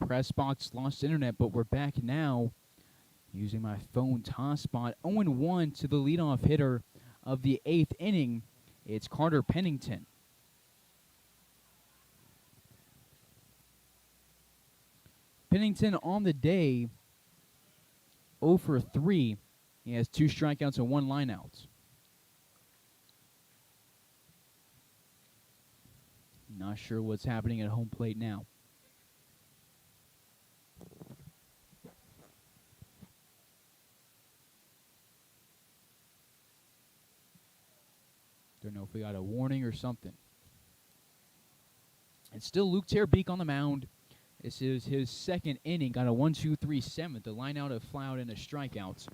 Press box lost internet, but we're back now using my phone toss spot. 0-1 to the leadoff hitter of the 8th inning. It's Carter Pennington. Pennington on the day, 0 for 3. He has 2 strikeouts and 1 lineout. Not sure what's happening at home plate now. Don't know if we got a warning or something. It's still Luke Terbeek on the mound. This is his 2nd inning. Got a 1-2-3 7th. A line out, a fly out, and a strikeout.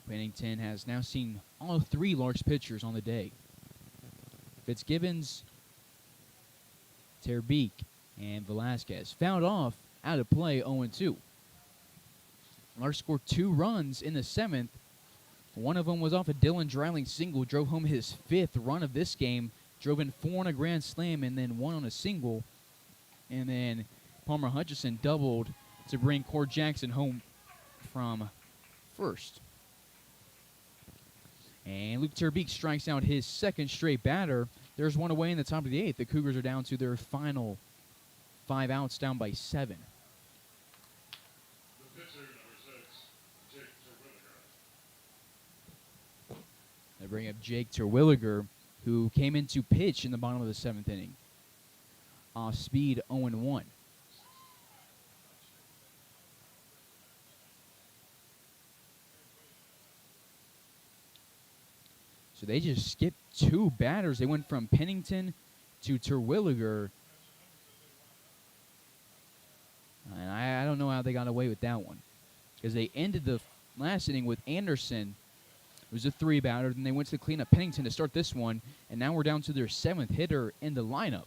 Pennington has now seen all 3 Larks pitchers on the day. Fitzgibbons, Terbeek, and Velasquez. Fouled off, out of play, 0-2. Larks scored 2 runs in the 7th. One of them was off a Dylan Dreiling single, drove home his 5th run of this game, drove in 4 on a grand slam, and then 1 on a single. And then Palmer Hutchison doubled to bring Cord Jackson home from first. And Luke Terbeek strikes out his 2nd straight batter. There's 1 away in the top of the 8th. The Cougars are down to their final 5 outs, down by 7. They bring up Jake Terwilliger, who came in to pitch in the bottom of the 7th inning. Off speed, 0-1. So they just skipped 2 batters. They went from Pennington to Terwilliger. And I don't know how they got away with that one, because they ended the last inning with Anderson. It was a 3 batter. Then they went to clean up Pennington to start this one. And now we're down to their 7th hitter in the lineup.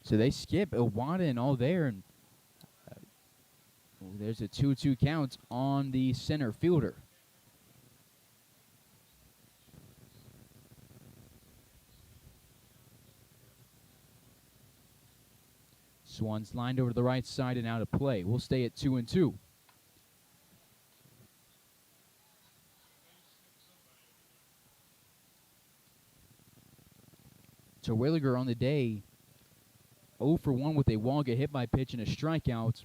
So they skip Iwata and all there. And there's a 2-2 count on the center fielder. Swan's lined over to the right side and out of play. We'll stay at 2-2. Terwilliger on the day, 0 for 1 with a walk, a hit by pitch, and a strikeout.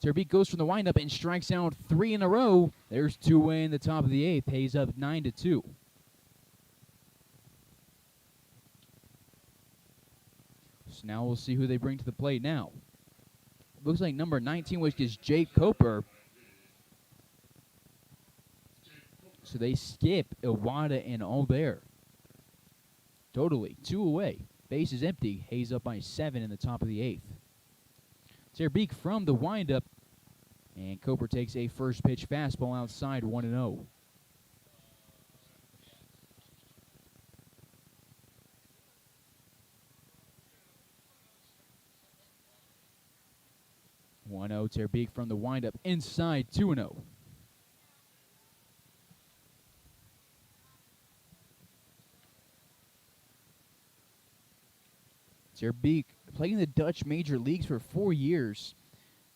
Terbeek goes from the windup and strikes out 3 in a row. There's 2 away in the top of the 8th. Hayes up 9-2. So now we'll see who they bring to the plate now. Looks like number 19, which is Jake Coper. So they skip Iwata and all there. Totally 2 away. Base is empty. Hayes up by 7 in the top of the 8th. Terbeek from the windup. And Coper takes a first pitch fastball outside, 1-0. Terbeek from the windup inside, 2-0. Terbeek played in the Dutch major leagues for 4 years.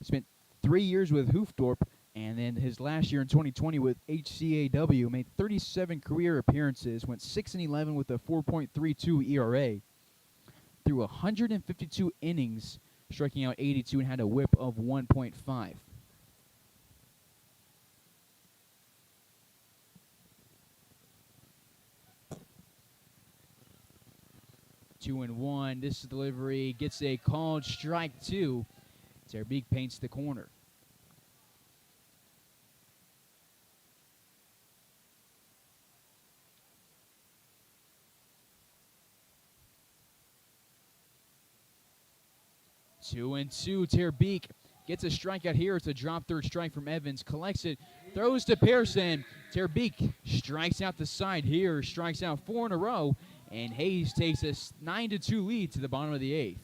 Spent 3 years with Hoofddorp, and then his last year in 2020 with HCAW. Made 37 career appearances, went 6-11 with a 4.32 ERA. Threw 152 innings, striking out 82, and had a whip of 1.5. Two and one. This delivery gets a called strike 2. Terbeek paints the corner. Two and two. Terbeek gets a strikeout here. It's a drop third strike from Evans. Collects it, throws to Pearson. Terbeek strikes out the side here. Strikes out 4 in a row. And Hayes takes a 9-2 lead to the bottom of the 8th.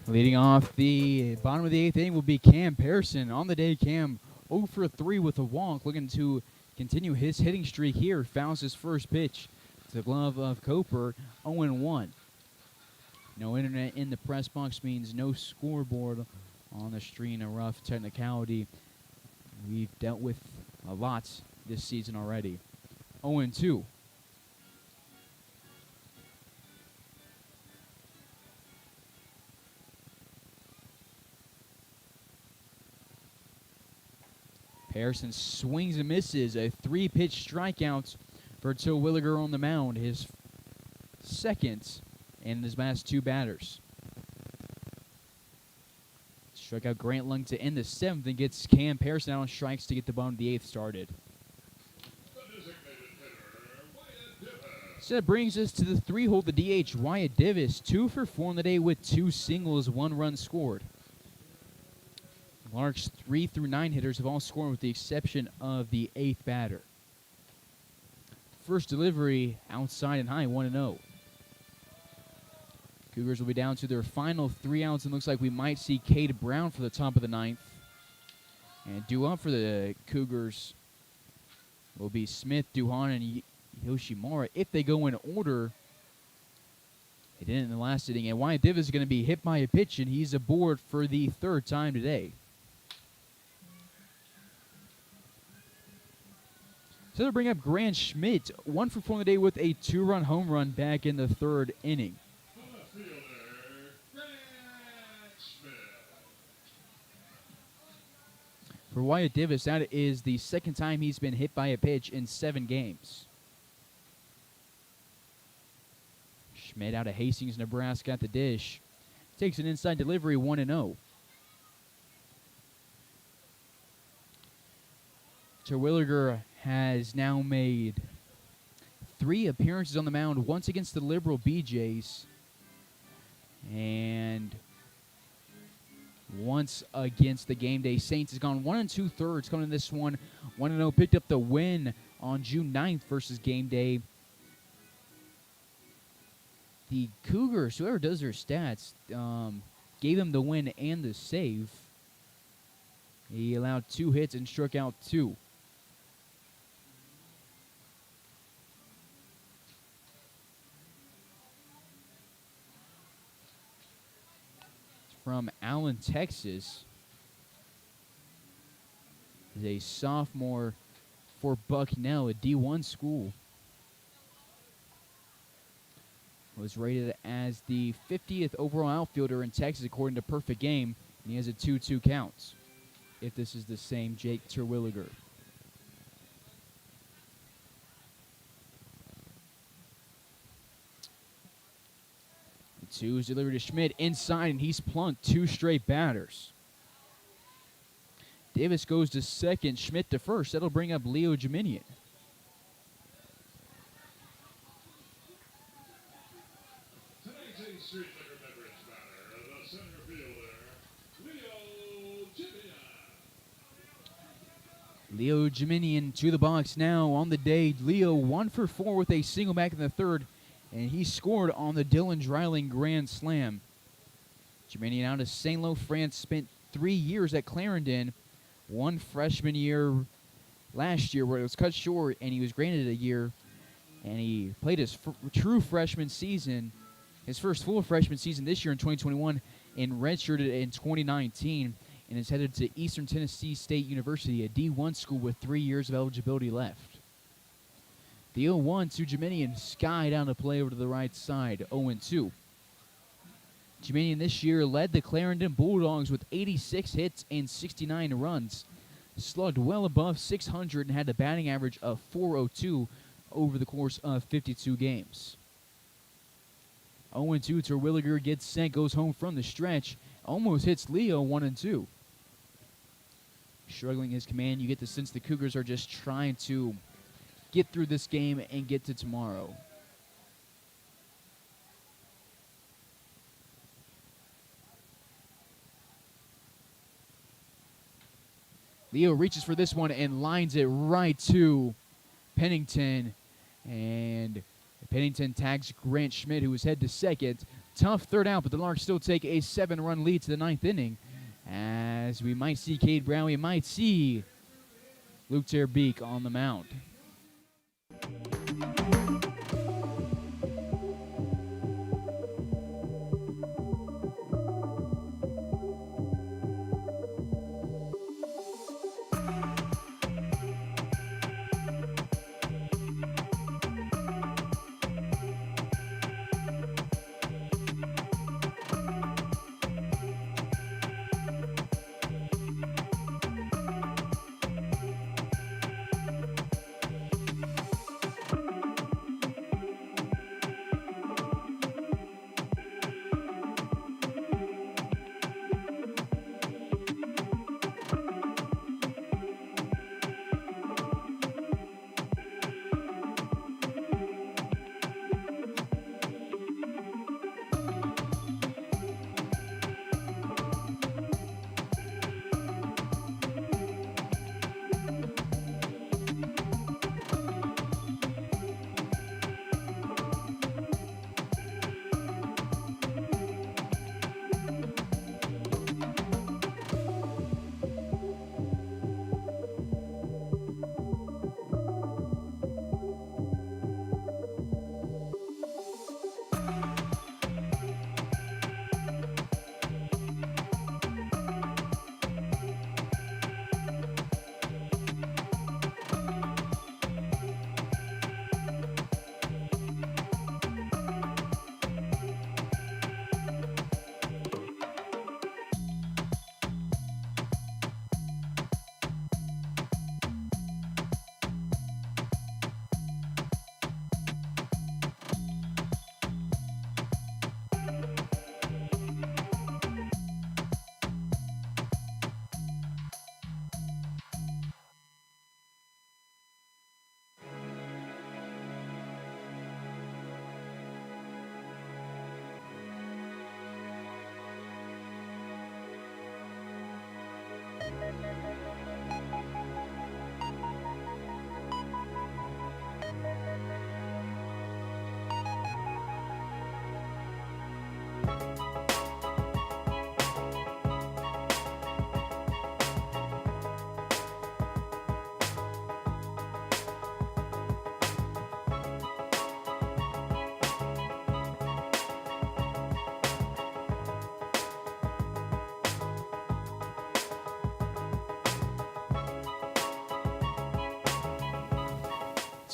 Leading off the bottom of the 8th inning will be Cam Pearson. On the day, Cam 0 for 3 with a walk, looking to continue his hitting streak here. Fouls his first pitch to the glove of Coper, 0-1. No internet in the press box means no scoreboard on the screen, a rough technicality we've dealt with a lot this season already. 0-2. Harrison swings and misses. A 3-pitch strikeout for Terwilliger on the mound. His second and his last 2 batters. Struck out Grant Lung to end the 7th and gets Cam Pearson out on strikes to get the bottom of the 8th started. So that brings us to the 3-hole, the DH, Wyatt Divis. 2 for 4 on the day with 2 singles, 1 run scored. Larks 3 through 9 hitters have all scored with the exception of the 8th batter. First delivery outside and high, 1-0. Cougars will be down to their final 3 outs, and looks like we might see Cade Brown for the top of the 9th. And due up for the Cougars will be Smith, Duhan, and Yoshimura if they go in order. They didn't in the last inning, and Wyatt Divis is going to be hit by a pitch, and he's aboard for the 3rd time today. So they'll bring up Grant Schmidt, 1 for 4 on the day with a 2-run home run back in the 3rd inning. For Wyatt Divis, that is the 2nd time he's been hit by a pitch in 7 games. Schmidt out of Hastings, Nebraska at the dish. Takes an inside delivery, 1-0. Terwilliger has now made 3 appearances on the mound, once against the Liberal BJs and once against the Game Day Saints. Has gone 1 2/3 coming in this one. 1-0, picked up the win on June 9th versus Game Day. The Cougars, whoever does their stats, gave him the win and the save. He allowed 2 hits and struck out 2. From Allen, Texas, is a sophomore for Bucknell, a D1 school. Was rated as the 50th overall outfielder in Texas according to Perfect Game, and he has a 2-2 count, if this is the same Jake Terwilliger. The 2 is delivered to Schmidt inside, and he's plunked 2 straight batters. Davis goes to second, Schmidt to first. That'll bring up Leo Jeminian. Leo Jeminian to the box now on the day. Leo 1 for 4 with a single back in the 3rd, and he scored on the Dylan Dreiling grand slam. Jeminian out of St. Lo, France, spent 3 years at Clarendon. 1 freshman year last year where it was cut short, and he was granted a year, and he played his true freshman season, his first full freshman season this year in 2021, and redshirted in 2019. And is headed to Eastern Tennessee State University, a D1 school with 3 years of eligibility left. The 0-1 to Jeminian, sky down to play over to the right side, 0-2. Jeminian this year led the Clarendon Bulldogs with 86 hits and 69 runs, slugged well above 600 and had a batting average of .402 over the course of 52 games. 0-2, Terwilliger gets sent, goes home from the stretch, almost hits Leo 1-2. Struggling his command, you get the sense the Cougars are just trying to get through this game and get to tomorrow. Leo reaches for this one and lines it right to Pennington. And Pennington tags Grant Schmidt, who was head to second. Tough third out, but the Larks still take a 7-run lead to the 9th inning. As we might see Cade Brown, we might see Luke Terbeek on the mound.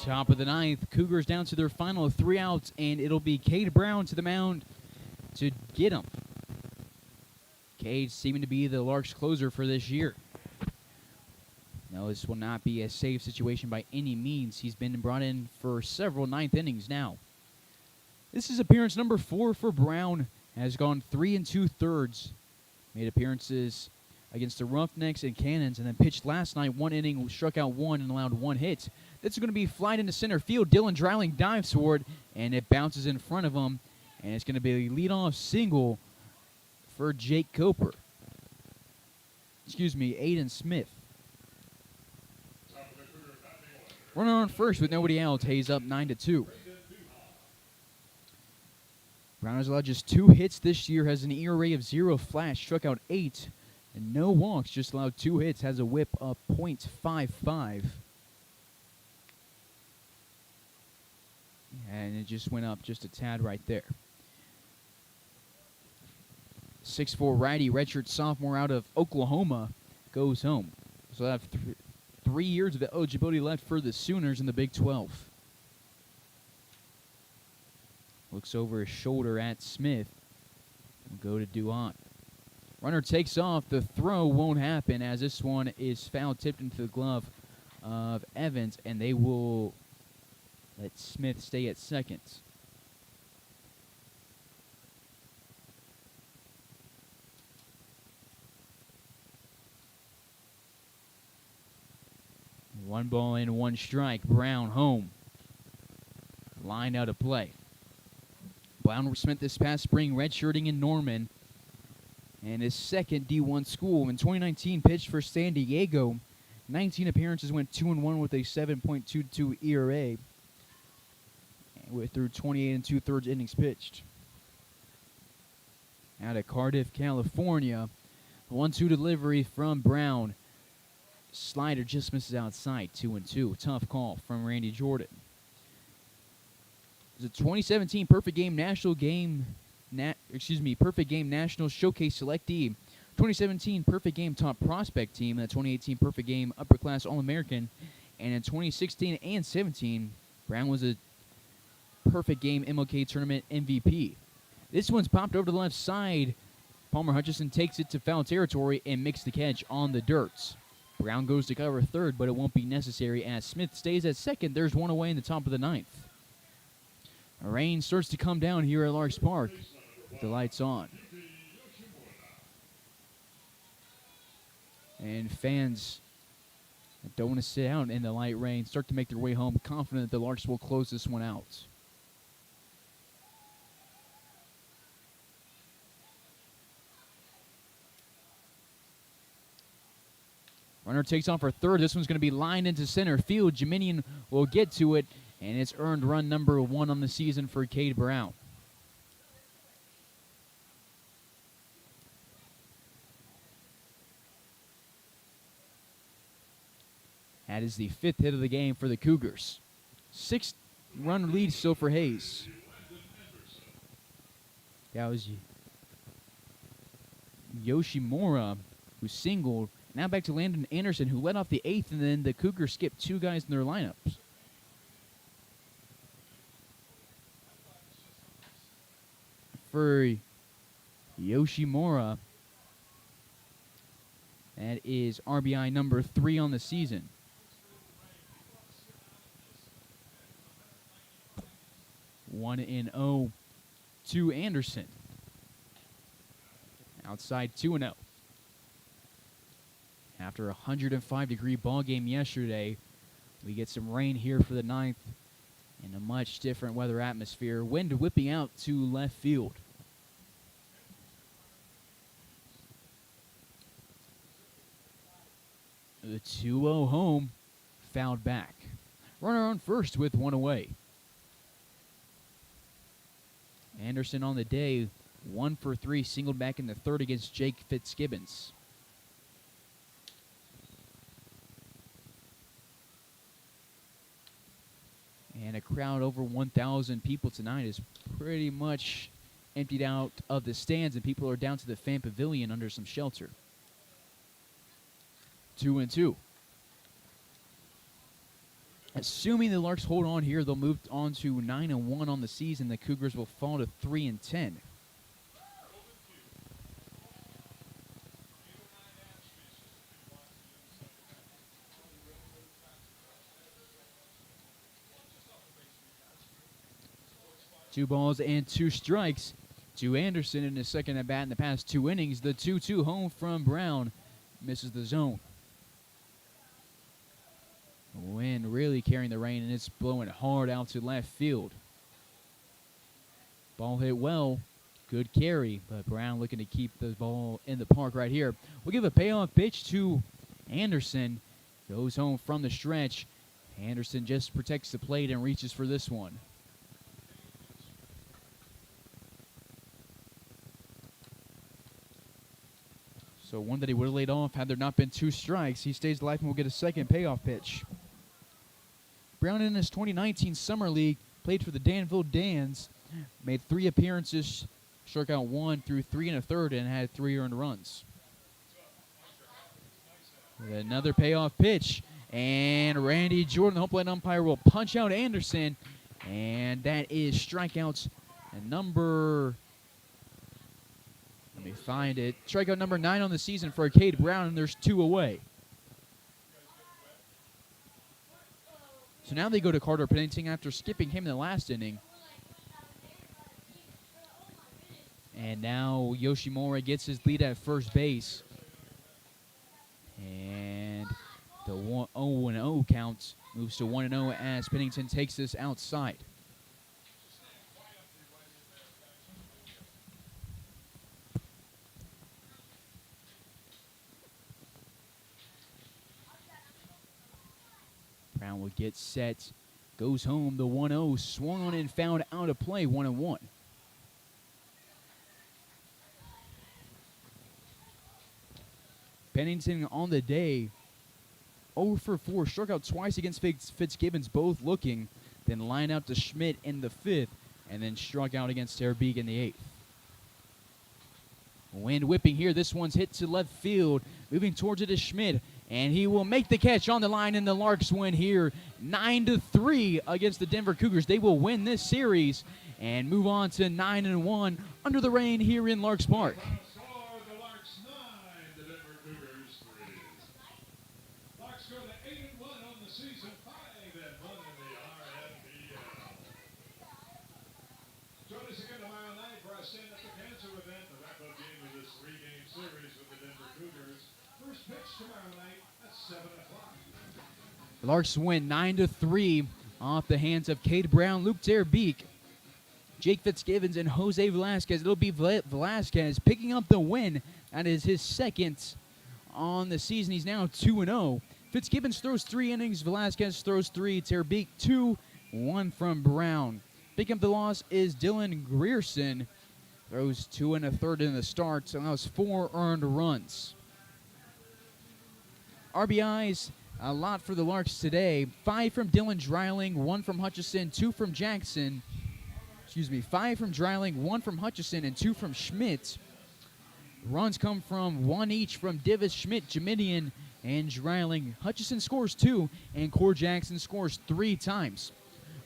Top of the 9th, Cougars down to their final 3 outs, and it'll be Cade Brown to the mound to get him. Cade seeming to be the Larks closer for this year. No, this will not be a safe situation by any means. He's been brought in for several 9th innings now. This is appearance number 4 for Brown. Has gone 3 2/3. Made appearances against the Roughnecks and Cannons, and then pitched last night 1 inning, struck out 1, and allowed 1 hit. That's going to be flied into center field. Dylan Dreiling dives for it, and it bounces in front of him, and it's going to be a leadoff single for Jake Coper. Excuse me, Aiden Smith. Runner on first with nobody out. Hayes up 9-2. Brown has allowed just 2 hits this year, has an ERA of 0 flash, struck out 8, and no walks, just allowed 2 hits, has a whip of .55. And it just went up just a tad right there. 6'4" righty, redshirt sophomore out of Oklahoma, goes home. So I have 3 years of eligibility left for the Sooners in the Big 12. Looks over his shoulder at Smith. We'll go to Duhon. Runner takes off. The throw won't happen as this one is foul tipped into the glove of Evans, and they will let Smith stay at second. One ball and 1 strike. Brown home. Line out of play. Brown spent this past spring redshirting in Norman, and his second D1 school. In 2019, pitched for San Diego. 19 appearances, went 2-1 with a 7.22 ERA. Through 28 2/3 innings pitched. out of Cardiff, California. 1-2 delivery from Brown. Slider just misses outside, 2-2. Tough call from Randy Jordan. It's a 2017 Perfect Game National Showcase selectee, 2017 Perfect Game Top Prospect Team, and 2018 Perfect Game Upper Class All-American, and in 2016 and 17, Brown was a Perfect Game MLK Tournament MVP. This one's popped over to the left side. Palmer Hutchison takes it to foul territory and makes the catch on the dirt. Brown goes to cover third, but it won't be necessary as Smith stays at second. There's one away in the top of the ninth. Rain starts to come down here at Larks Park with the lights on. And fans that don't want to sit out in the light rain start to make their way home, confident that the Larks will close this one out. Runner takes off for third. This one's going to be lined into center field. Jeminian will get to it, and it's earned run number 1 on the season for Cade Brown. That is the 5th hit of the game for the Cougars. 6-run lead still for Hayes. That was Yoshimura who singled. Now back to Landon Anderson, who led off the 8th, and then the Cougars skipped 2 guys in their lineups. For Yoshimura, that is RBI number 3 on the season. One and 0 to Anderson. Outside 2-0. After a 105-degree ball game yesterday, we get some rain here for the 9th in a much different weather atmosphere. Wind whipping out to left field. The 2-0 home, fouled back. Runner on first with 1 away. Anderson on the day, 1 for 3, singled back in the 3rd against Jake Fitzgibbons. And a crowd over 1,000 people tonight is pretty much emptied out of the stands, and people are down to the fan pavilion under some shelter. 2-2. Assuming the Larks hold on here, they'll move on to 9-1 on the season. The Cougars will fall to 3-10. Two balls and 2 strikes to Anderson in his second at bat in the past 2 innings. The 2-2 home from Brown misses the zone. Wind really carrying the rain, and it's blowing hard out to left field. Ball hit well. Good carry, but Brown looking to keep the ball in the park right here. We'll give a payoff pitch to Anderson. Goes home from the stretch. Anderson just protects the plate and reaches for this one. So one that he would have laid off had there not been 2 strikes. He stays alive and will get a second payoff pitch. Brown in his 2019 Summer League played for the Danville Dans, made 3 appearances, struck out 1 through 3 1/3, and had 3 earned runs. Another payoff pitch, and Randy Jordan, the home plate umpire, will punch out Anderson, and that is strikeouts number... Let me find it. Strikeout number 9 on the season for Cade Brown, and there's 2 away. So now they go to Carter Pennington after skipping him in the last inning. And now Yoshimura gets his lead at first base. And the 0-0 count moves to 1-0 as Pennington takes this outside. Brown will get set, goes home, the 1-0, swung on and found out of play, 1-1. Pennington on the day, 0 for 4, struck out twice against Fitzgibbons, both looking, then lined out to Schmidt in the 5th, and then struck out against Terbeek in the 8th. Wind whipping here. This one's hit to left field. Moving towards it is Schmidt, and he will make the catch on the line, and the Larks win here 9-3 against the Denver Cougars. They will win this series and move on to 9-1 under the rain here in Larks Park. The Larks 9, the Denver Cougars 3. Larks go to 8-1 on the season, 5-1 in the RNBL. Join us again tomorrow night for our Stand Up to Cancer event, the wrap-up game of this 3-game series with the Denver Cougars. First pitch tomorrow night at 7 o'clock. The Larks win 9-3 off the hands of Cade Brown, Luke Terbeek, Jake Fitzgibbons, and Jose Velasquez. It'll be Velasquez picking up the win. That is his second on the season. He's now 2-0. Fitzgibbons throws 3 innings. Velasquez throws 3. Terbeek 2. 1 from Brown. Picking up the loss is Dylan Grierson. Throws 2 1/3 in the start, so allows 4 earned runs. RBIs, a lot for the Larks today. 5 from Dylan Dreiling, 1 from Hutchison, 2 from Jackson. 5 from Dreiling, 1 from Hutchison, and 2 from Schmidt. Runs come from 1 each from Divis, Schmidt, Jamidian, and Dreiling. Hutchison scores 2, and Core Jackson scores 3 times.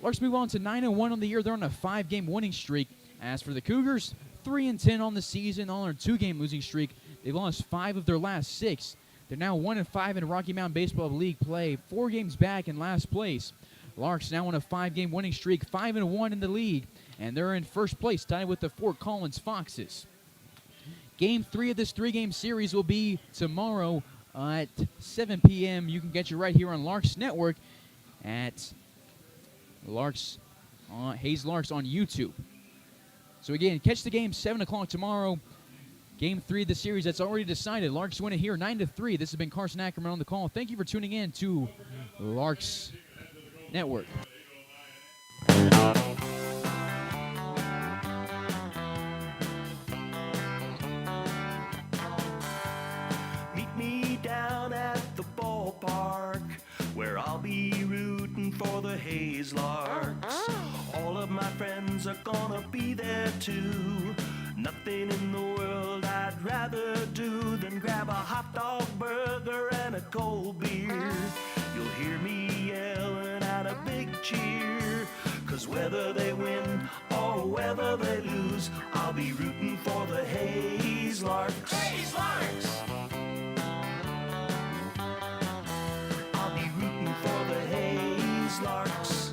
Larks move on to 9-1 on the year. They're on a 5-game winning streak. As for the Cougars, 3-10 on the season, all on a 2-game losing streak. They've lost 5 of their last 6. They're now 1-5 in Rocky Mountain Baseball League play, 4 games back in last place. Larks now on a 5-game winning streak, 5-1 in the league, and they're in first place, tied with the Fort Collins Foxes. Game 3 of this 3-game series will be tomorrow at 7 p.m. You can get you right here on Larks Network at Larks, Hayes Larks on YouTube. So again, catch the game 7 o'clock tomorrow. Game 3 of the series that's already decided. Larks win it here 9-3. This has been Carson Ackerman on the call. Thank you for tuning in to Larks Network. Meet me down at the ballpark where I'll be rooting for the Hayes Larks. All of my friends are gonna be there too. Nothing in the world I'd rather do than grab a hot dog burger and a cold beer. You'll hear me yelling out a big cheer, 'cause whether they win or whether they lose, I'll be rooting for the Hayes Larks. Hayes Larks! I'll be rooting for the Hayes Larks.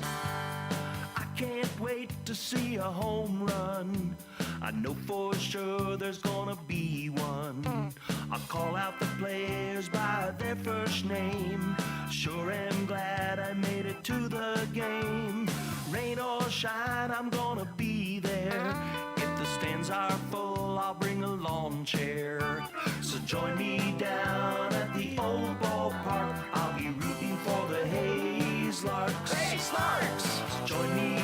I can't wait to see a home run. I know for sure there's gonna be one. I'll call out the players by their first name. Sure am glad I made it to the game. Rain or shine, I'm gonna be there. If the stands are full, I'll bring a lawn chair. So join me down at the old ballpark. I'll be rooting for the Hayes Larks. Hayes Larks! So join me